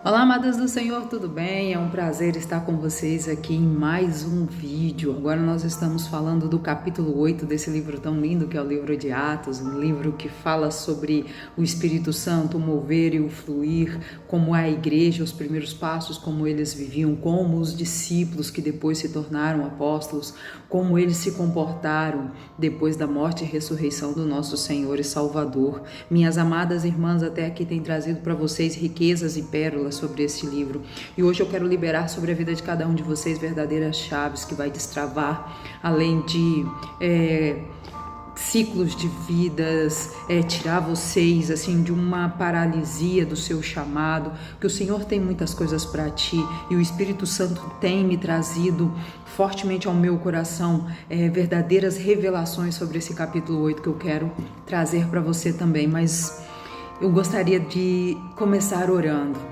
Olá, amadas do Senhor, tudo bem? É um prazer estar com vocês aqui em mais um vídeo. Agora nós estamos falando do capítulo 8 desse livro tão lindo que é o livro de Atos, um livro que fala sobre o Espírito Santo, o mover e o fluir, como a igreja, os primeiros passos, como eles viviam, como os discípulos que depois se tornaram apóstolos, como eles se comportaram depois da morte e ressurreição do nosso Senhor e Salvador. Minhas amadas irmãs, até aqui tem trazido para vocês riquezas e pérolas sobre esse livro. E hoje eu quero liberar sobre a vida de cada um de vocês verdadeiras chaves que vai destravar, além de ciclos de vidas, tirar vocês assim de uma paralisia do seu chamado, que o Senhor tem muitas coisas para ti e o Espírito Santo tem me trazido fortemente ao meu coração verdadeiras revelações sobre esse capítulo 8 que eu quero trazer para você também, mas eu gostaria de começar orando.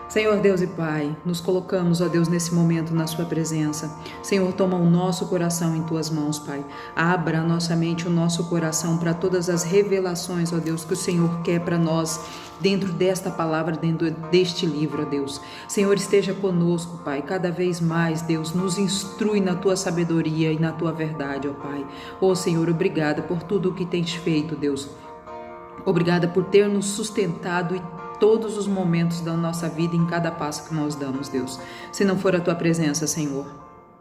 Senhor Deus e Pai, nos colocamos, ó Deus, nesse momento na Sua presença. Senhor, toma o nosso coração em Tuas mãos, Pai. Abra a nossa mente, o nosso coração para todas as revelações, ó Deus, que o Senhor quer para nós dentro desta palavra, dentro deste livro, ó Deus. Senhor, esteja conosco, Pai, cada vez mais, Deus, nos instrui na Tua sabedoria e na Tua verdade, ó Pai. Ó Senhor, obrigada por tudo o que tens feito, Deus. Obrigada por ter nos sustentado e todos os momentos da nossa vida, em cada passo que nós damos, Deus. Se não for a Tua presença, Senhor,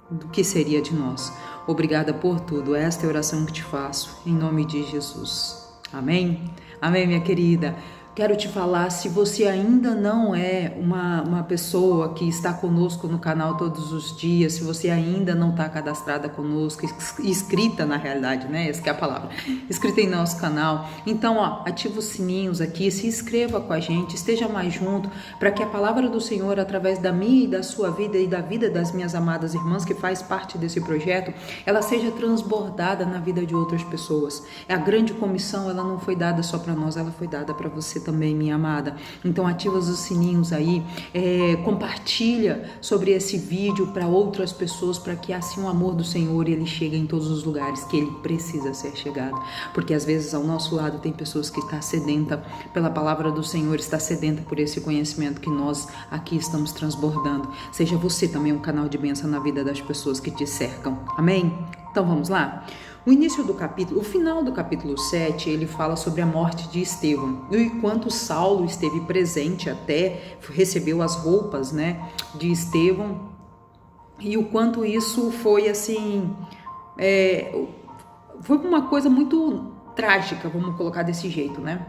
do que seria de nós? Obrigada por tudo. Esta é a oração que te faço, em nome de Jesus. Amém? Amém, minha querida. Quero te falar, se você ainda não é uma pessoa que está conosco no canal todos os dias, se você ainda não está cadastrada conosco, inscrita na realidade, né? Essa que é a palavra, inscrita em nosso canal. Então, ativa os sininhos aqui, se inscreva com a gente, esteja mais junto, para que a palavra do Senhor, através da minha e da sua vida e da vida das minhas amadas irmãs, que faz parte desse projeto, ela seja transbordada na vida de outras pessoas. A grande comissão, ela não foi dada só para nós, ela foi dada para você também, minha amada. Então ativa os sininhos aí, compartilha sobre esse vídeo para outras pessoas, para que assim o amor do Senhor ele chegue em todos os lugares que ele precisa ser chegado, porque às vezes ao nosso lado tem pessoas que estão sedenta pela palavra do Senhor, está sedenta por esse conhecimento que nós aqui estamos transbordando. Seja você também um canal de bênção na vida das pessoas que te cercam. Amém? Então vamos lá? O início do capítulo, o final do capítulo 7, ele fala sobre a morte de Estevão. E enquanto Saulo esteve presente, até recebeu as roupas, né, de Estevão, e o quanto isso foi assim, foi uma coisa muito trágica, vamos colocar desse jeito, né?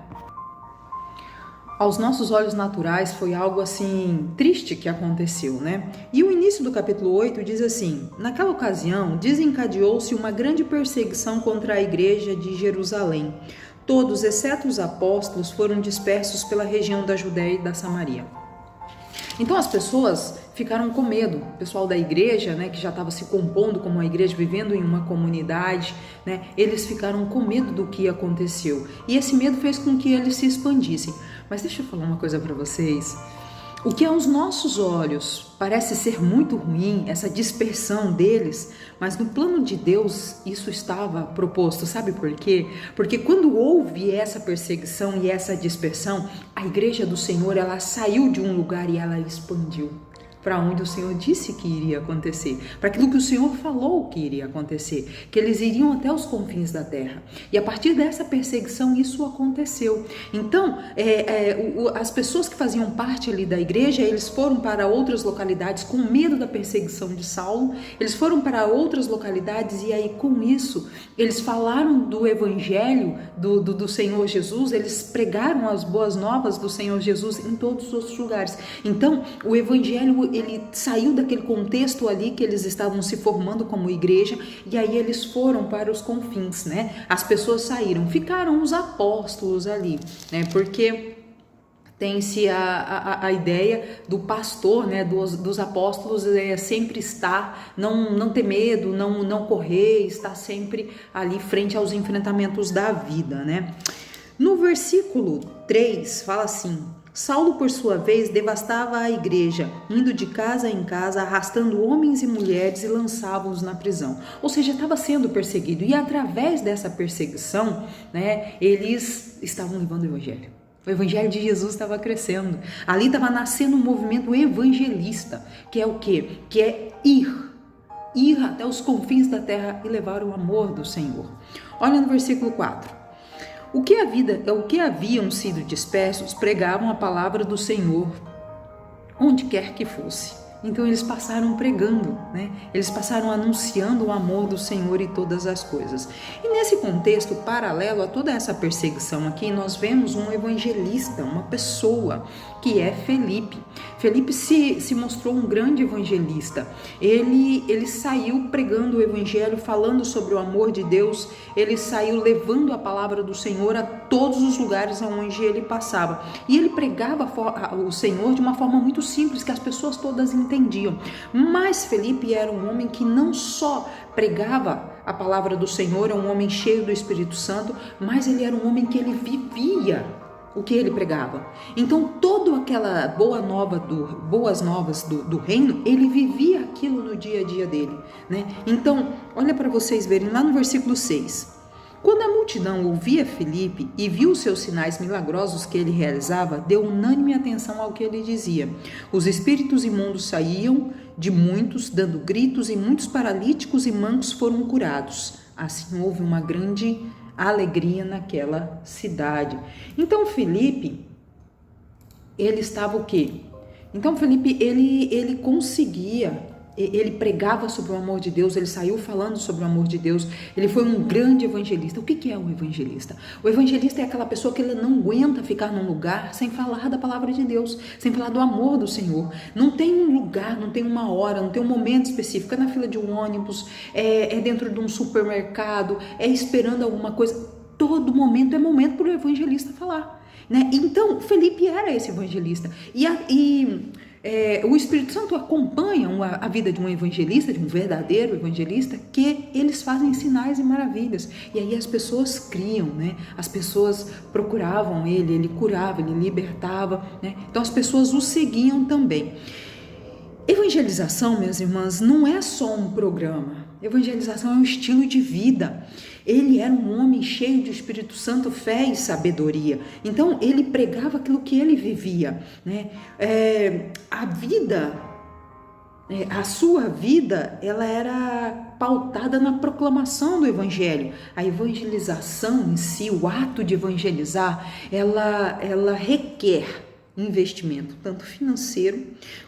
Aos nossos olhos naturais foi algo assim triste que aconteceu, né? E o início do capítulo 8 diz assim: naquela ocasião desencadeou-se uma grande perseguição contra a igreja de Jerusalém. Todos, exceto os apóstolos, foram dispersos pela região da Judéia e da Samaria. Então as pessoas ficaram com medo, o pessoal da igreja, né, que já estava se compondo como uma igreja, vivendo em uma comunidade, né, eles ficaram com medo do que aconteceu. E esse medo fez com que eles se expandissem. Mas deixa eu falar uma coisa para vocês. O que aos nossos olhos parece ser muito ruim, essa dispersão deles, mas no plano de Deus isso estava proposto. Sabe por quê? Porque quando houve essa perseguição e essa dispersão, a igreja do Senhor, ela saiu de um lugar e ela expandiu para onde o Senhor disse que iria acontecer, para aquilo que o Senhor falou que iria acontecer, que eles iriam até os confins da terra. E a partir dessa perseguição isso aconteceu. Então, as pessoas que faziam parte ali da igreja, eles foram para outras localidades com medo da perseguição de Saulo, eles foram para outras localidades e aí com isso, eles falaram do evangelho do Senhor Jesus, eles pregaram as boas novas do Senhor Jesus em todos os outros lugares. Então, o evangelho ele saiu daquele contexto ali que eles estavam se formando como igreja e aí eles foram para os confins, né? As pessoas saíram, ficaram os apóstolos ali, né? Porque tem-se a ideia do pastor, né, dos apóstolos sempre estar, não ter medo, não correr, estar sempre ali frente aos enfrentamentos da vida, né? No versículo 3 fala assim: Saulo, por sua vez, devastava a igreja, indo de casa em casa, arrastando homens e mulheres e lançava-os na prisão. Ou seja, estava sendo perseguido. E através dessa perseguição, né, eles estavam levando o evangelho. O evangelho de Jesus estava crescendo. Ali estava nascendo um movimento evangelista, que é o quê? Que é ir até os confins da terra e levar o amor do Senhor. Olha no versículo 4. O que haviam sido dispersos pregavam a palavra do Senhor onde quer que fosse. Então eles passaram pregando, né? Eles passaram anunciando o amor do Senhor em todas as coisas. E nesse contexto, paralelo a toda essa perseguição aqui, nós vemos um evangelista, uma pessoa, que é Felipe. Felipe se mostrou um grande evangelista. Ele saiu pregando o evangelho, falando sobre o amor de Deus. Ele saiu levando a palavra do Senhor a todos os lugares onde ele passava. E ele pregava o Senhor de uma forma muito simples, que as pessoas todas entendiam. Mas Felipe era um homem que não só pregava a palavra do Senhor, é um homem cheio do Espírito Santo, mas ele era um homem que ele vivia o que ele pregava. Então, toda aquela boas novas do reino, ele vivia aquilo no dia a dia dele, né? Então, olha para vocês verem lá no versículo 6. Quando a multidão ouvia Felipe e viu os seus sinais milagrosos que ele realizava, deu unânime atenção ao que ele dizia. Os espíritos imundos saíam de muitos, dando gritos, e muitos paralíticos e mancos foram curados. Assim houve uma grande alegria naquela cidade. Então Felipe, ele estava o quê? Então Felipe, ele conseguia, ele pregava sobre o amor de Deus, ele saiu falando sobre o amor de Deus, ele foi um grande evangelista. O que é um evangelista? O evangelista é aquela pessoa que ele não aguenta ficar num lugar sem falar da palavra de Deus, sem falar do amor do Senhor. Não tem um lugar, não tem uma hora, não tem um momento específico, é na fila de um ônibus, é dentro de um supermercado, é esperando alguma coisa. Todo momento é momento para o evangelista falar, né? Então Felipe era esse evangelista o Espírito Santo acompanha a vida de um evangelista, de um verdadeiro evangelista, que eles fazem sinais e maravilhas. E aí as pessoas criam, né? As pessoas procuravam ele curava, ele libertava, né? Então as pessoas o seguiam também. Evangelização, minhas irmãs, não é só um programa. Evangelização é um estilo de vida. Ele era um homem cheio de Espírito Santo, fé e sabedoria. Então, ele pregava aquilo que ele vivia, né? A sua vida, ela era pautada na proclamação do Evangelho. A evangelização em si, o ato de evangelizar, ela requer investimento, tanto financeiro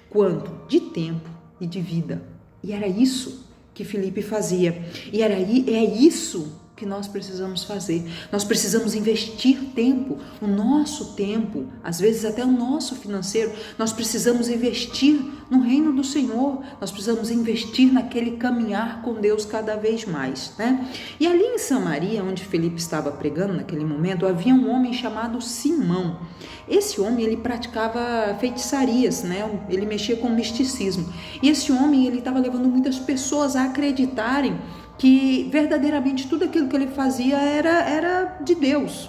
quanto de tempo e de vida. E era isso que Felipe fazia. E é isso que nós precisamos fazer. Nós precisamos investir tempo, o nosso tempo, às vezes até o nosso financeiro. Nós precisamos investir no reino do Senhor. Nós precisamos investir naquele caminhar com Deus cada vez mais, né? E ali em Samaria, onde Felipe estava pregando naquele momento, havia um homem chamado Simão. Esse homem, ele praticava feitiçarias, né? Ele mexia com misticismo. E esse homem, ele estava levando muitas pessoas a acreditarem que verdadeiramente tudo aquilo que ele fazia era de Deus.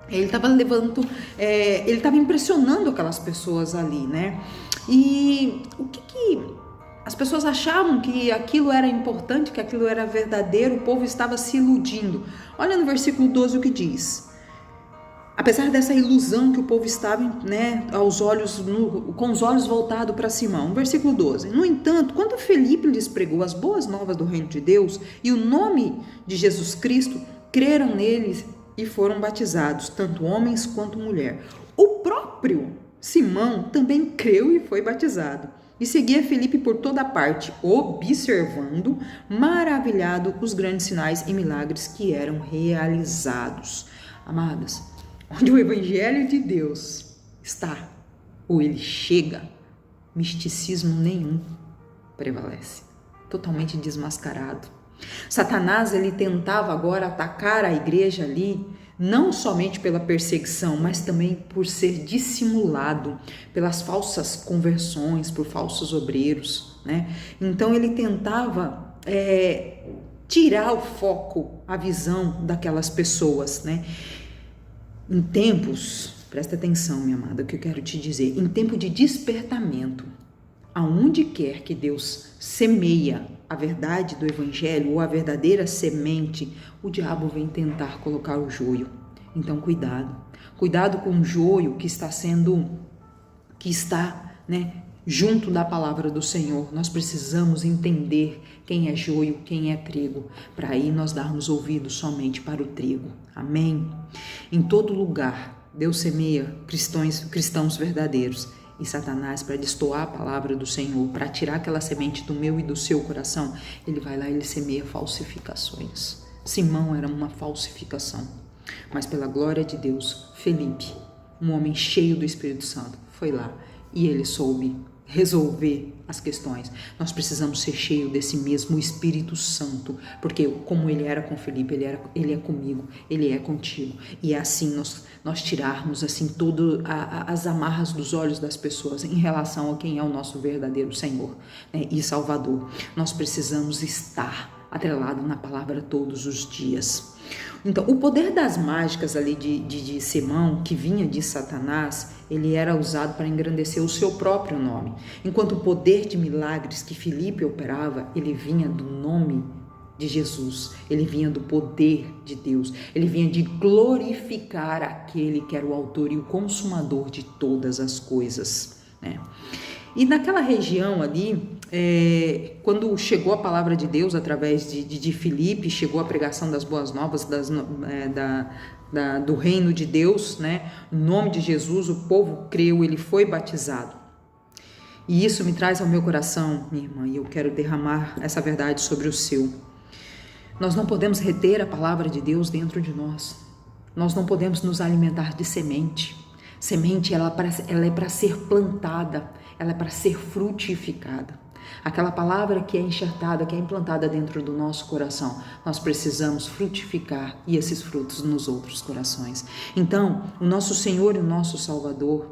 Ele estava impressionando aquelas pessoas ali, né? E o que as pessoas achavam que aquilo era importante, que aquilo era verdadeiro, o povo estava se iludindo. Olha no versículo 12 o que diz. Apesar dessa ilusão que o povo estava, né, com os olhos voltados para Simão. Versículo 12. No entanto, quando Felipe lhes pregou as boas novas do reino de Deus e o nome de Jesus Cristo, creram neles e foram batizados, tanto homens quanto mulher. O próprio Simão também creu e foi batizado. E seguia Felipe por toda parte, observando, maravilhado, os grandes sinais e milagres que eram realizados. Amadas, onde o evangelho de Deus está, ou ele chega, misticismo nenhum prevalece, totalmente desmascarado. Satanás, ele tentava agora atacar a igreja ali, não somente pela perseguição, mas também por ser dissimulado, pelas falsas conversões, por falsos obreiros, né? Então ele tentava tirar o foco, a visão daquelas pessoas, né? Em tempos, presta atenção, minha amada, o que eu quero te dizer, em tempo de despertamento, aonde quer que Deus semeia a verdade do evangelho ou a verdadeira semente, o diabo vem tentar colocar o joio. Então cuidado com o joio que está junto da palavra do Senhor. Nós precisamos entender quem é joio, quem é trigo, para aí nós darmos ouvido somente para o trigo. Amém? Em todo lugar, Deus semeia cristãos verdadeiros, e Satanás, para destoar a palavra do Senhor, para tirar aquela semente do meu e do seu coração, ele vai lá e ele semeia falsificações. Simão era uma falsificação, mas pela glória de Deus, Felipe, um homem cheio do Espírito Santo, foi lá e ele soube resolver as questões. Nós precisamos ser cheios desse mesmo Espírito Santo, porque como ele era com Felipe, ele é comigo, ele é contigo. E é assim nós tirarmos assim todas as amarras dos olhos das pessoas em relação a quem é o nosso verdadeiro Senhor, né, e Salvador. Nós precisamos estar atrelado na palavra todos os dias. Então, o poder das mágicas ali de Simão, que vinha de Satanás, ele era usado para engrandecer o seu próprio nome. Enquanto o poder de milagres que Felipe operava, ele vinha do nome de Jesus, ele vinha do poder de Deus, ele vinha de glorificar aquele que era o autor e o consumador de todas as coisas, né? E naquela região ali, quando chegou a palavra de Deus através de Filipe, chegou a pregação das boas novas do reino de Deus, né? Em nome de Jesus, o povo creu, ele foi batizado. E isso me traz ao meu coração, minha irmã, e eu quero derramar essa verdade sobre o seu. Nós não podemos reter a palavra de Deus dentro de nós. Nós não podemos nos alimentar de semente. Semente, ela é para ser plantada, ela é para ser frutificada. Aquela palavra que é enxertada, que é implantada dentro do nosso coração, nós precisamos frutificar e esses frutos nos outros corações. Então, o nosso Senhor e o nosso Salvador,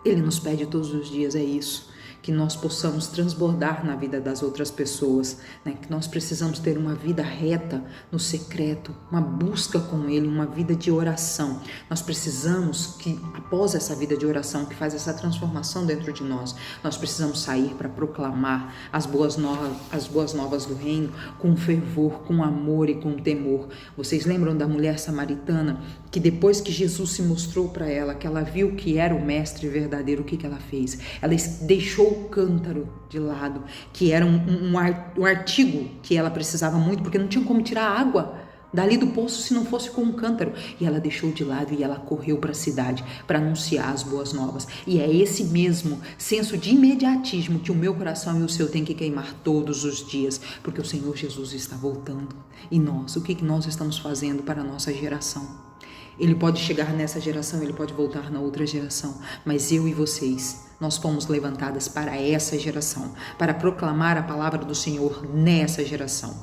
Ele nos pede todos os dias, é isso, que nós possamos transbordar na vida das outras pessoas, né? Que nós precisamos ter uma vida reta no secreto, uma busca com Ele, uma vida de oração. Nós precisamos que, após essa vida de oração, que faz essa transformação dentro de nós, nós precisamos sair para proclamar as boas novas do reino com fervor, com amor e com temor. Vocês lembram da mulher samaritana que depois que Jesus se mostrou para ela, que ela viu que era o mestre verdadeiro, o que ela fez? Ela deixou o cântaro de lado, que era um artigo que ela precisava muito, porque não tinha como tirar água dali do poço se não fosse com um cântaro. E ela deixou de lado e ela correu para a cidade para anunciar as boas novas. E é esse mesmo senso de imediatismo que o meu coração e o seu tem que queimar todos os dias, porque o Senhor Jesus está voltando. E nós, o que nós estamos fazendo para a nossa geração? Ele pode chegar nessa geração, ele pode voltar na outra geração, mas eu e vocês, nós fomos levantadas para essa geração, para proclamar a palavra do Senhor nessa geração.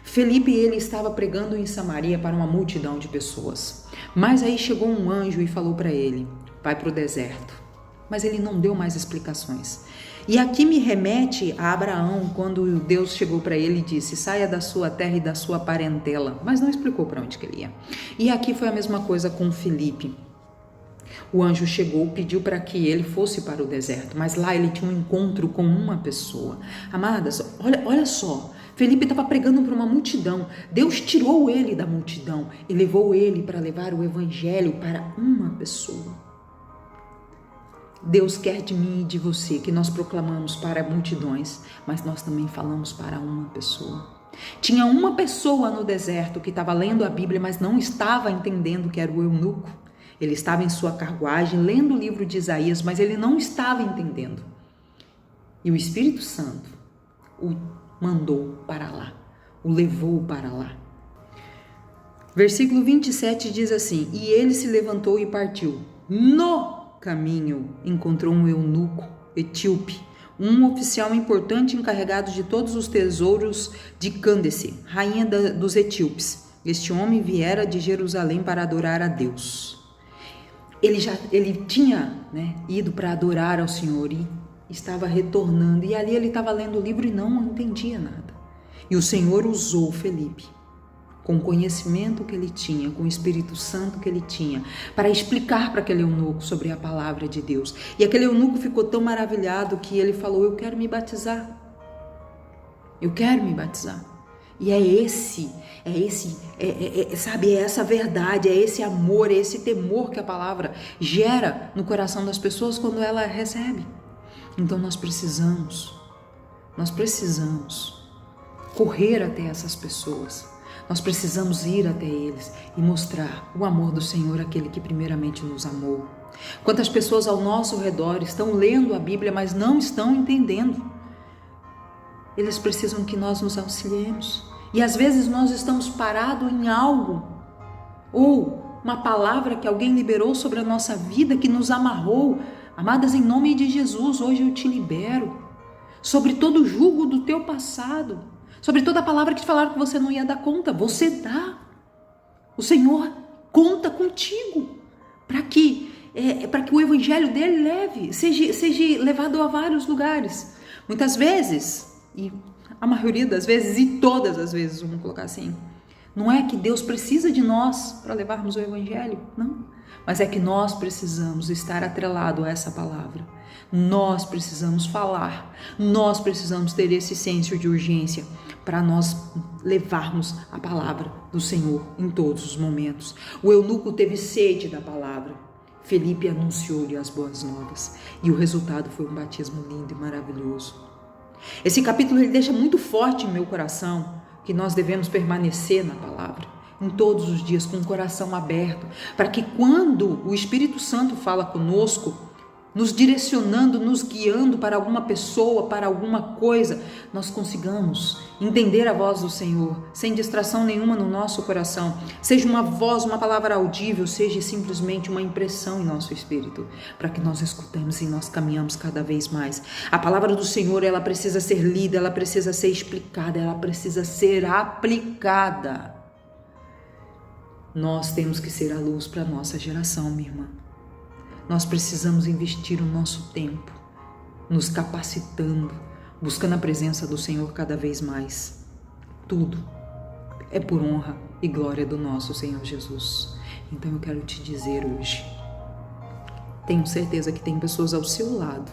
Felipe, ele estava pregando em Samaria para uma multidão de pessoas, mas aí chegou um anjo e falou para ele, vai para o deserto, mas ele não deu mais explicações. E aqui me remete a Abraão, quando Deus chegou para ele e disse, saia da sua terra e da sua parentela, mas não explicou para onde que ele ia. E aqui foi a mesma coisa com Felipe. O anjo chegou, pediu para que ele fosse para o deserto, mas lá ele tinha um encontro com uma pessoa. Amadas, olha só, Felipe estava pregando para uma multidão, Deus tirou ele da multidão e levou ele para levar o evangelho para uma pessoa. Deus quer de mim e de você que nós proclamamos para multidões, mas nós também falamos para uma pessoa. Tinha uma pessoa no deserto que estava lendo a Bíblia, mas não estava entendendo que era o eunuco. Ele estava em sua carruagem, lendo o livro de Isaías, mas ele não estava entendendo. E o Espírito Santo o mandou para lá, o levou para lá. Versículo 27 diz assim, e ele se levantou e partiu. No caminho encontrou um eunuco etíope, um oficial importante encarregado de todos os tesouros de Cândace, rainha dos etíopes. Este homem viera de Jerusalém para adorar a Deus. Ele tinha ido para adorar ao Senhor e estava retornando, e ali ele estava lendo o livro e não entendia nada. E o Senhor usou Felipe, com o conhecimento que ele tinha, com o Espírito Santo que ele tinha, para explicar para aquele eunuco sobre a palavra de Deus. E aquele eunuco ficou tão maravilhado que ele falou, eu quero me batizar. Eu quero me batizar. E sabe, é essa verdade, é esse amor, é esse temor que a palavra gera no coração das pessoas quando ela recebe. Então nós precisamos correr até essas pessoas. Nós precisamos ir até eles e mostrar o amor do Senhor, aquele que primeiramente nos amou. Quantas pessoas ao nosso redor estão lendo a Bíblia, mas não estão entendendo. Eles precisam que nós nos auxiliemos. E às vezes nós estamos parados em algo, ou uma palavra que alguém liberou sobre a nossa vida, que nos amarrou. Amadas, em nome de Jesus, hoje eu te libero sobre todo o jugo do teu passado, sobre toda a palavra que te falaram que você não ia dar conta. Você dá. O Senhor conta contigo para que o evangelho dele seja levado a vários lugares. Muitas vezes, e a maioria das vezes, e todas as vezes, vamos colocar assim, não é que Deus precisa de nós para levarmos o evangelho, não. Mas é que nós precisamos estar atrelado a essa palavra. Nós precisamos falar, nós precisamos ter esse senso de urgência para nós levarmos a palavra do Senhor em todos os momentos. O eunuco teve sede da palavra. Felipe anunciou-lhe as boas novas e o resultado foi um batismo lindo e maravilhoso. Esse capítulo ele deixa muito forte em meu coração que nós devemos permanecer na palavra em todos os dias com o coração aberto, para que quando o Espírito Santo fala conosco, nos direcionando, nos guiando para alguma pessoa, para alguma coisa, nós consigamos entender a voz do Senhor, sem distração nenhuma no nosso coração, seja uma voz, uma palavra audível, seja simplesmente uma impressão em nosso espírito, para que nós escutemos e nós caminhamos cada vez mais. A palavra do Senhor, ela precisa ser lida, ela precisa ser explicada, ela precisa ser aplicada. Nós temos que ser a luz para a nossa geração, minha irmã. Nós precisamos investir o nosso tempo, nos capacitando, buscando a presença do Senhor cada vez mais. Tudo é por honra e glória do nosso Senhor Jesus. Então eu quero te dizer hoje, tenho certeza que tem pessoas ao seu lado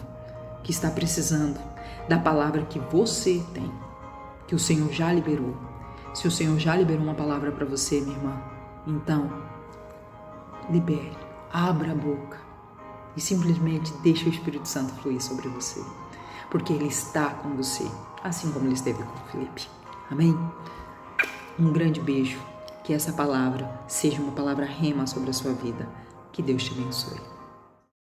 que está precisando da palavra que você tem, que o Senhor já liberou. Se o Senhor já liberou uma palavra para você, minha irmã, então libere, abra a boca e simplesmente deixe o Espírito Santo fluir sobre você, porque Ele está com você, assim como Ele esteve com Felipe. Amém? Um grande beijo, que essa palavra seja uma palavra rema sobre a sua vida. Que Deus te abençoe.